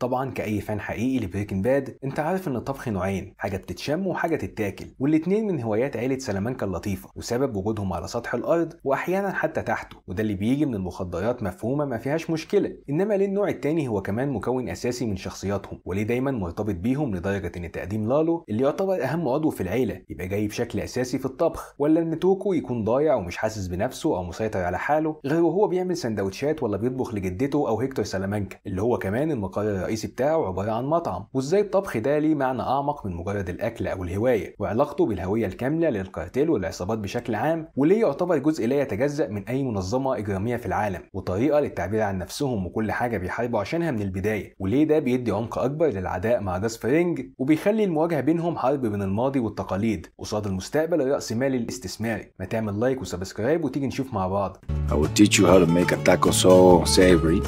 طبعا كأي فان حقيقي لبريكنج باد انت عارف ان الطبخ نوعين، حاجة بتتشم وحاجة تتاكل، والاتنين من هوايات عيلة سلامانكا اللطيفة وسبب وجودهم على سطح الارض واحيانا حتى تحته، وده اللي بيجي من المخدرات مفهومة ما فيهاش مشكلة. انما ليه النوع التاني هو كمان مكون اساسي من شخصياتهم، وليه دايما مرتبط بيهم لدرجة ان تقديم لالو اللي يعتبر اهم عضو في العيلة يبقى جاي بشكل اساسي في الطبخ، ولا ان توكو يكون ضايع ومش حاسس بنفسه او مسيطر على حاله غير وهو بيعمل سندوتشات ولا بيطبخ لجدته او هيكتور سلامانكا اللي هو كمان المقر الرئيسي بتاعه عبارة عن مطعم. وازاي الطبخ ده ليه معنى اعمق من مجرد الاكل او الهوايه، وعلاقته بالهويه الكامله للكارتيل والعصابات بشكل عام، وليه يعتبر جزء لا يتجزأ من اي منظمه اجراميه في العالم، وطريقه للتعبير عن نفسهم وكل حاجه بيحاربوا عشانها من البدايه، وليه ده بيدي عمق اكبر للعداء مع جاس فرينج وبيخلي المواجهه بينهم حرب بين الماضي والتقاليد قصاد المستقبل الرأسمالي الاستثماري. ما تعمل لايك وسبسكرايب وتيجي نشوف مع بعض. I will teach you how to make a taco so savory,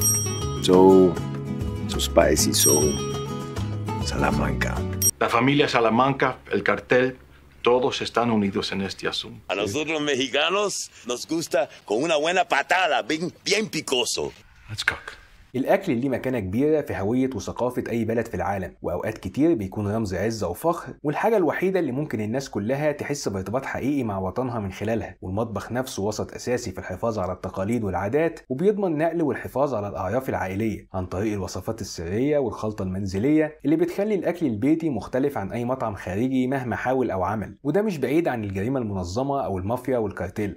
so spicy, so Salamanca. La familia Salamanca, el cartel, todos están unidos en este asunto. A nosotros los mexicanos nos gusta con una buena patada, bien picoso. Let's cook. الأكل ليه مكانة كبيرة في هوية وثقافة أي بلد في العالم، وأوقات كتير بيكون رمز عزة وفخر، والحاجة الوحيدة اللي ممكن الناس كلها تحس بارتباط حقيقي مع وطنها من خلالها. والمطبخ نفسه وسط أساسي في الحفاظ على التقاليد والعادات، وبيضمن النقل والحفاظ على الأعراف العائلية عن طريق الوصفات السرية والخلطة المنزلية اللي بتخلي الأكل البيتي مختلف عن أي مطعم خارجي مهما حاول أو عمل. وده مش بعيد عن الجريمة المنظمة أو المافيا والكارتيل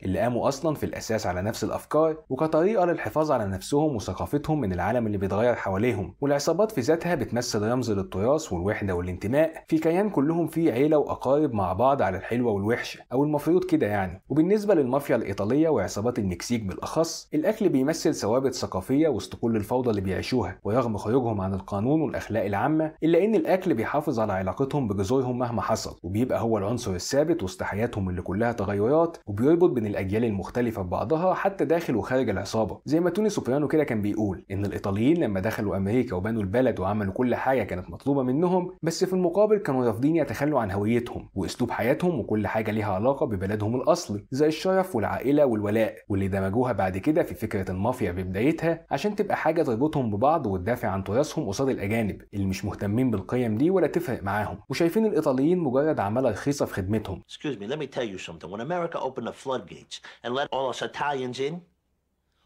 اللي قاموا أصلا في الأساس على نفس الأفكار وكطريقة للحفاظ على نفسهم وثقافتهم من العالم اللي بيتغير حواليهم. والعصابات في ذاتها بتمثل رمز للتراث والوحدة والانتماء في كيان كلهم فيه عيلة وأقارب مع بعض على الحلوة والوحشة، أو المفروض كده يعني. وبالنسبة للمافيا الإيطالية وعصابات المكسيك بالأخص، الأكل بيمثل ثوابت ثقافية وسط كل الفوضى اللي بيعيشوها، ورغم خروجهم عن القانون والأخلاق العامة إلا إن الأكل بيحافظ على علاقتهم بجذورهم مهما حصل، وبيبقى هو العنصر الثابت وسط حياتهم اللي كلها تغيرات، وبيربط بين الأجيال المختلفة ببعضها حتى داخل وخارج العصابة. زي ما توني سوبرانو كده كان بيقول إن الإيطاليين لما دخلوا أمريكا وبنوا البلد وعملوا كل حاجة كانت مطلوبة منهم، بس في المقابل كانوا رافضين يتخلوا عن هويتهم وأسلوب حياتهم وكل حاجة ليها علاقة ببلدهم الأصلي زي الشرف والعائلة والولاء، واللي دمجوها بعد كده في فكرة المافيا ببدايتها عشان تبقى حاجة تربطهم ببعض وتدافع عن تراثهم قصاد الأجانب اللي مش مهتمين بالقيم دي ولا تفرق معاهم، وشايفين الإيطاليين مجرد عمالة رخيصة في خدمتهم. Excuse me, let me tell you something. When America opened the floodgates and let all us Italians in,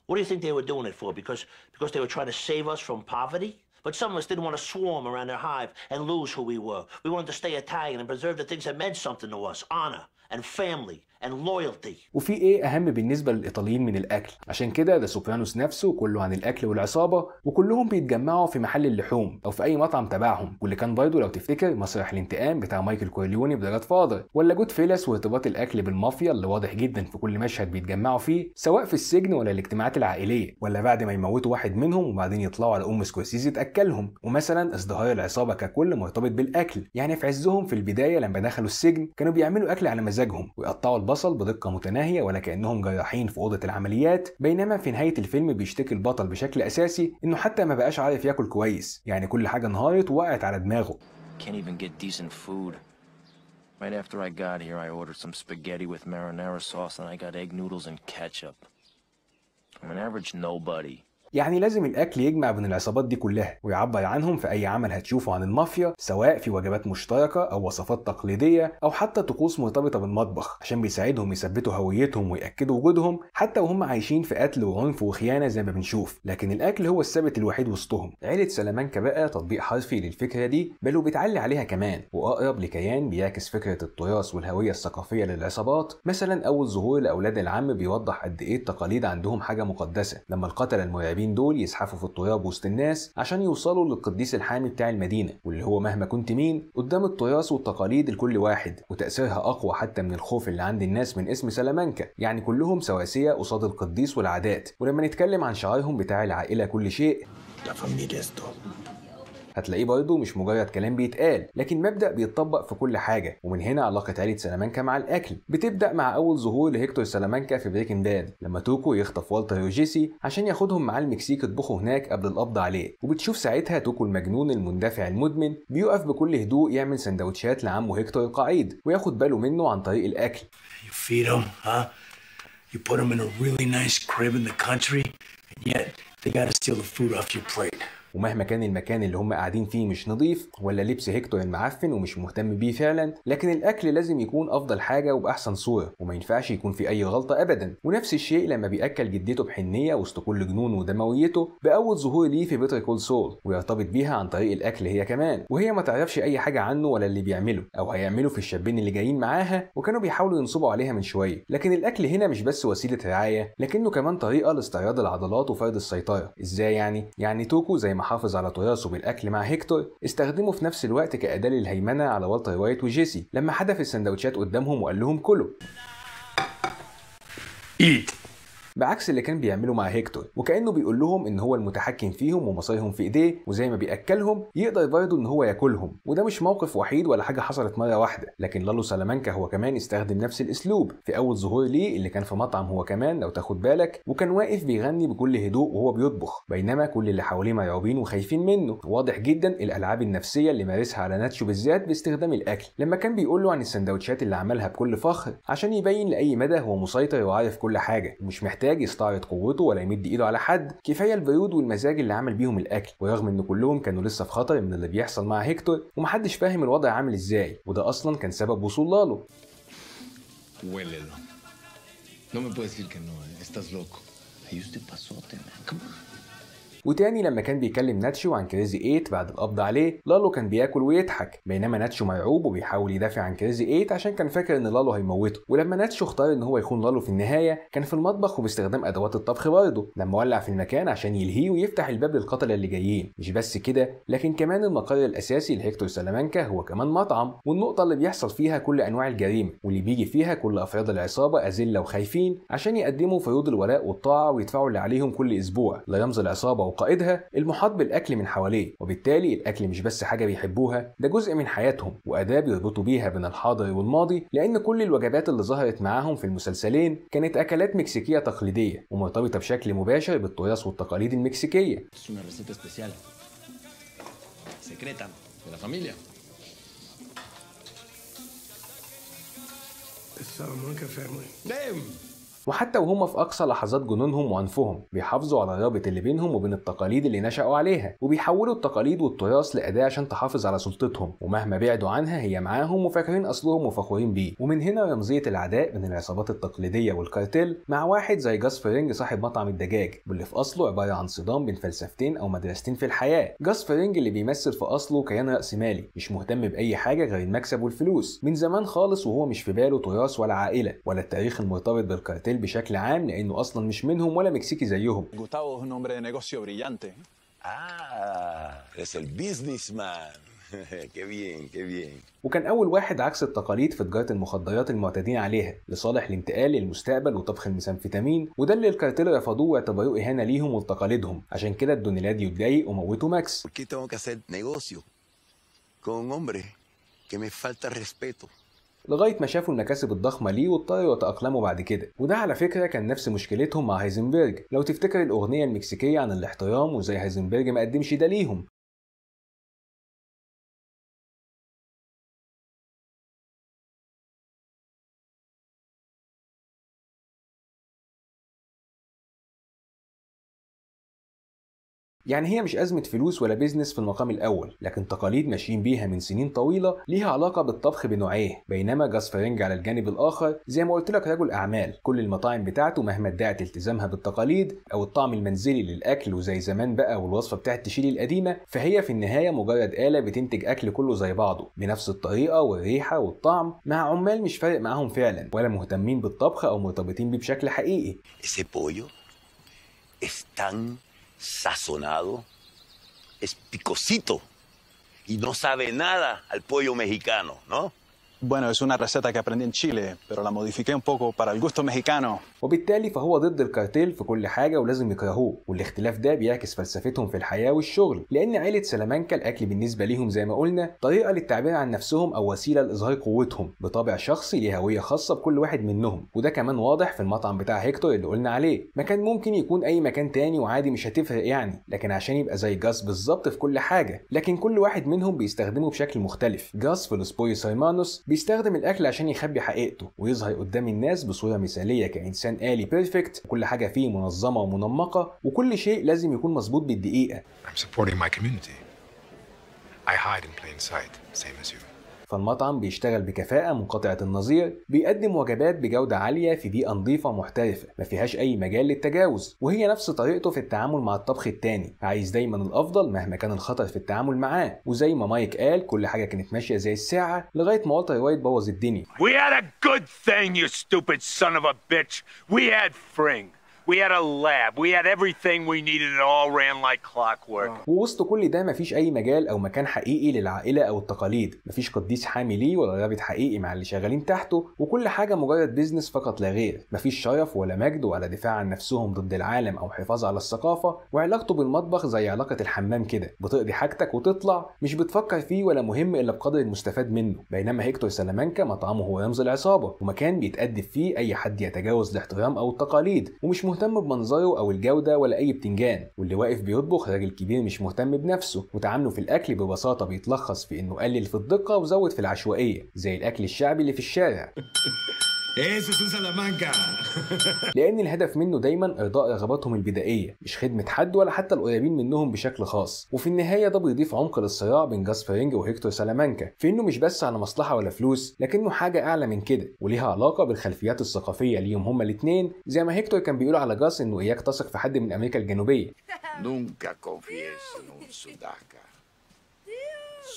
what do you think they were doing it for? Because they were trying to save us from poverty? But some of us didn't want to swarm around their hive and lose who we were. We wanted to stay Italian and preserve the things that meant something to us. Honor and family and loyalty. وفي ايه اهم بالنسبه للايطاليين من الاكل؟ عشان كده ده سوبرانوس نفسه كله عن الاكل والعصابه، وكلهم بيتجمعوا في محل اللحوم او في اي مطعم تبعهم، واللي كان برضه لو تفتكر مسرح الانتقام بتاع مايكل كورليوني بجاد فاذر، ولا جود فيلس وارتباط الاكل بالمافيا اللي واضح جدا في كل مشهد بيتجمعوا فيه سواء في السجن ولا الاجتماعات العائليه، ولا بعد ما يموتوا واحد منهم وبعدين يطلعوا على سكورسيزي تاكلهم. ومثلا ازدهار العصابه ككل مرتبط بالاكل، يعني في عزهم في البدايه لما دخلوا السجن كانوا بيعملوا اكل على مزاجهم ويقطعوا البصل بدقه متناهيه ولا كانهم جراحين في اوضه العمليات، بينما في نهايه الفيلم بيشتكي البطل بشكل اساسي انه حتى ما بقاش عارف ياكل كويس، يعني كل حاجه انهارت ووقعت على دماغه. Can't even get decent food. Right after I got here, I ordered some spaghetti with marinara sauce and I got egg noodles and ketchup. I'm an average nobody. يعني لازم الأكل يجمع بين العصابات دي كلها ويعبر عنهم في أي عمل هتشوفه عن المافيا، سواء في وجبات مشتركة أو وصفات تقليدية أو حتى طقوس مرتبطة بالمطبخ، عشان بيساعدهم يثبتوا هويتهم ويأكدوا وجودهم حتى وهم عايشين في قتل وعنف وخيانة زي ما بنشوف. لكن الأكل هو الثابت الوحيد وسطهم. عيلة سلامانكا بقى تطبيق حرفي للفكرة دي، بل وبتعلي عليها كمان، وأقرب لكيان بيعكس فكرة التراث والهوية الثقافية للعصابات. مثلا أول ظهور لأولاد العم بيوضح قد إيه التقاليد عندهم حاجة مقدسة، لما القتلة المرعبين دول يزحفوا في التراب وسط الناس عشان يوصلوا للقديس الحامي بتاع المدينة، واللي هو مهما كنت مين قدام التراث والتقاليد لكل واحد، وتأثيرها أقوى حتى من الخوف اللي عند الناس من اسم سلامانكا، يعني كلهم سواسية قصاد القديس والعادات. ولما نتكلم عن شعارهم بتاع العائلة كل شيء هتلاقيه برضه مش مجرد كلام بيتقال، لكن مبدأ بيتطبق في كل حاجة. ومن هنا علاقة عيلة سلامانكا مع الأكل بتبدأ مع أول ظهور لهيكتور سلامانكا في بريكنج باد، لما توكو يخطف والتر وجيسي عشان ياخدهم معاه المكسيك يطبخوا هناك قبل القبض عليه. وبتشوف ساعتها توكو المجنون المندفع المدمن بيقف بكل هدوء يعمل سندوتشات لعمه هيكتور القعيد وياخد باله منه عن طريق الأكل. You feed them, huh? You put them in a really nice crib in the country. Yet, they gotta steal the food off your plate. ومهما كان المكان اللي هم قاعدين فيه مش نظيف ولا لبس هيكتور المعفن ومش مهتم بيه فعلا، لكن الاكل لازم يكون افضل حاجه وباحسن صوره، وما ينفعش يكون في اي غلطه ابدا. ونفس الشيء لما بياكل جدته بحنيه وسط كل جنون ودمويته باول ظهور ليه في بيتر كول سول، ويرتبط بيها عن طريق الاكل هي كمان، وهي ما تعرفش اي حاجه عنه ولا اللي بيعمله او هيعمله في الشابين اللي جايين معاها وكانوا بيحاولوا ينصبوا عليها من شويه. لكن الاكل هنا مش بس وسيله رعايه، لكنه كمان طريقه لاستعراض العضلات وفرض السيطره. ازاي يعني توكو زي ما حافظ على تراثه بالاكل مع هيكتور، استخدمه في نفس الوقت كاداه للهيمنه على والتر وايت وجيسي لما حدف السندوتشات قدامهم وقال لهم كلوا. بعكس اللي كان بيعمله مع هيكتور، وكأنه بيقول لهم ان هو المتحكم فيهم ومصيرهم في ايديه، وزي ما بياكلهم يقدر برضه ان هو ياكلهم. وده مش موقف وحيد ولا حاجه حصلت مره واحده، لكن لالو سلامانكا هو كمان استخدم نفس الاسلوب في اول ظهور ليه اللي كان في مطعم هو كمان لو تاخد بالك، وكان واقف بيغني بكل هدوء وهو بيطبخ، بينما كل اللي حواليه مرعوبين وخايفين منه. واضح جدا الالعاب النفسيه اللي مارسها على ناتشو بالذات باستخدام الاكل، لما كان بيقول له عن السندوتشات اللي عملها بكل فخر عشان يبين لاي مدى هو مسيطر وعارف كل حاجه ومش محتاج يستعرض قوته ولا يمد ايده على حد، كفايه البرود والمزاج اللي عمل بيهم الاكل. ورغم ان كلهم كانوا لسه في خطر من اللي بيحصل مع هيكتور ومحدش فاهم الوضع عامل ازاي، وده اصلا كان سبب وصول لالو. Huélelo. No me puedes decir que no, estás loco. Ahí usted pasote, man. Come on. وتاني لما كان بيكلم ناتشو عن كريزي 8 بعد القبض عليه، لالو كان بياكل ويضحك، بينما ناتشو مرعوب وبيحاول يدافع عن كريزي 8 عشان كان فاكر ان لالو هيموته. ولما ناتشو اختار ان هو يخون لالو في النهايه، كان في المطبخ وباستخدام ادوات الطبخ برضه، لما ولع في المكان عشان يلهيه ويفتح الباب للقتله اللي جايين. مش بس كده، لكن كمان المقر الاساسي لهيكتور سلامانكا هو كمان مطعم، والنقطه اللي بيحصل فيها كل انواع الجريمه، واللي بيجي فيها كل افراد العصابه اذله وخايفين عشان يقدموا فروض الولاء والطاعه ويدفعوا اللي عليهم كل اسبوع لرمز العصابه وقائدها المحاط بالاكل من حواليه. وبالتالي الاكل مش بس حاجه بيحبوها، ده جزء من حياتهم واداه بيربطوا بيها بين الحاضر والماضي، لان كل الوجبات اللي ظهرت معاهم في المسلسلين كانت اكلات مكسيكيه تقليديه ومرتبطه بشكل مباشر بالتراث والتقاليد المكسيكيه. وحتى وهم في أقصى لحظات جنونهم وعنفهم بيحافظوا على الرابط اللي بينهم وبين التقاليد اللي نشأوا عليها، وبيحولوا التقاليد والتراث لأداة عشان تحافظ على سلطتهم، ومهما بعدوا عنها هي معاهم وفاكرين أصلهم وفخورين بيه. ومن هنا رمزية العداء بين العصابات التقليدية والكارتيل مع واحد زي جاس فرينج صاحب مطعم الدجاج، واللي في أصله عبارة عن صدام بين فلسفتين أو مدرستين في الحياة. جاس فرينج اللي بيمثل في أصله كيان رأسمالي مش مهتم بأي حاجة غير المكسب والفلوس من زمان خالص، وهو مش في باله تراث ولا عائلة ولا التاريخ المرتبط بالكارتيل بشكل عام، لانه اصلا مش منهم ولا مكسيكي زيهم. Gustavo es un hombre de negocio brillante. Es el businessman. Qué bien, qué bien. وكان اول واحد عكس التقاليد في تجاره المخدرات المعتادين عليها لصالح الانتقال للمستقبل وطبخ الميثامفيتامين، وده اللي الكارتيل رفضوه واعتبروه اهانه ليهم ولتقاليدهم. عشان كده الدونيلاديو اتضايق وموتوا ماكس. ¿Por qué tengo que hacer negocio con un hombre que me falta respeto؟ لغايه ما شافوا المكاسب الضخمه ليه واضطروا يتاقلموا بعد كده. وده على فكره كان نفس مشكلتهم مع هايزنبرج، لو تفتكر الاغنيه المكسيكيه عن الاحترام وزي هايزنبرج ما قدمش ده ليهم. يعني هي مش أزمة فلوس ولا بيزنس في المقام الأول، لكن تقاليد ماشيين بيها من سنين طويلة ليها علاقة بالطبخ بنوعيه. بينما جاس فرينج على الجانب الآخر زي ما قلت لك رجل أعمال، كل المطاعم بتاعته مهما ادعت التزامها بالتقاليد أو الطعم المنزلي للأكل وزي زمان بقى والوصفة بتاعت تشيلي القديمة، فهي في النهاية مجرد آلة بتنتج أكل كله زي بعضه بنفس الطريقة والريحة والطعم، مع عمال مش فارق معاهم فعلا ولا مهتمين بالطبخ أو مرتبطين بيه بشكل حقيقي. Ese pollo es tan sazonado, es picosito y no sabe nada al pollo mexicano, ¿no? Bueno, es una receta que aprendí en Chile, pero la modifiqué un poco para el gusto mexicano. وبالتالي فهو ضد الكارتيل في كل حاجة ولازم يكرهوه، والاختلاف ده بيعكس فلسفتهم في الحياة والشغل، لأن عيلة سلامانكا الأكل بالنسبة ليهم زي ما قلنا طريقة للتعبير عن نفسهم أو وسيلة لإظهار قوتهم بطابع شخصي ليه هوية خاصة بكل واحد منهم. وده كمان واضح في المطعم بتاع هيكتور اللي قلنا عليه، مكان ممكن يكون أي مكان تاني وعادي مش هتفرق يعني، لكن عشان يبقى زي جاس بالظبط في كل حاجة، لكن كل واحد منهم بيستخدمه بشكل مختلف. جاس في لوس بويوس هيرمانوس بيستخدم الأكل عشان يخبي حقيقته ويظهر قدام الناس بصورة مثالية كإنسان انسان آلي بيرفكت، كل حاجه فيه منظمه ومنمقه، وكل شيء لازم يكون مظبوط بالدقيقه. I'm supporting my community. I hide in plain sight, same as you. فالمطعم بيشتغل بكفاءة منقطعة النظير، بيقدم وجبات بجودة عالية في بيئة نظيفة محترفة ما فيهاش أي مجال للتجاوز، وهي نفس طريقته في التعامل مع الطبخ التاني، عايز دايما الأفضل مهما كان الخطر في التعامل معاه. وزي ما مايك قال كل حاجة كانت ماشية زي الساعة لغاية ما والتر وايت بوظ الدنيا. We had a good thing, you stupid son of a bitch. We had Fring. We had a lab. We had everything we needed. It all ran like clockwork. ووسط كل ده مفيش أي مجال أو مكان حقيقي للعائلة أو التقاليد، مفيش قديس حامي ليه ولا رابط حقيقي مع اللي شغالين تحته، وكل حاجة مجرد بيزنس فقط لا غير. مفيش شرف ولا مجد ولا دفاع عن نفسهم ضد العالم أو حفاظ على الثقافة، وعلاقته بالمطبخ زي علاقة الحمام كده، بتقضي حاجتك وتطلع، مش بتفكر فيه ولا مهم إلا بقدر المستفاد منه. بينما هيكتور سلامانكا مطعمه هو رمز العصابة، ومكان بيتأدب فيه أي حد يتجاوز الاحترام أو التقاليد، ومش مهتم بمنظره أو الجودة ولا أي بتنجان. واللي واقف بيطبخ راجل كبير مش مهتم بنفسه، وتعامله في الأكل ببساطة بيتلخص في إنه قلل في الدقة وزود في العشوائية زي الأكل الشعبي اللي في الشارع. لأن الهدف منه دايما إرضاء رغباتهم البدائية، مش خدمة حد ولا حتى القريبين منهم بشكل خاص. وفي النهاية ده بيضيف عمق للصراع بين جاس فرينج وهيكتور سلامانكا، في إنه مش بس على مصلحة ولا فلوس، لكنه حاجة أعلى من كده وليها علاقة بالخلفيات الثقافية ليهم هما الاتنين. زي ما هيكتور كان بيقول على جاس إنه إياك تثق في حد من أمريكا الجنوبية. Nunca confíes en un sudaca.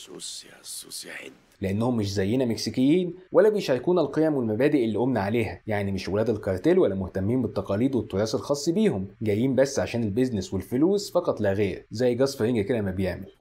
Sucia. لأنهم مش زينا مكسيكيين ولا بيشاركونا القيم والمبادئ اللي قمنا عليها، يعني مش ولاد الكارتيل ولا مهتمين بالتقاليد والتراث الخاص بيهم، جايين بس عشان البيزنس والفلوس فقط لا غير، زي جاس فرينج كده ما بيعمل.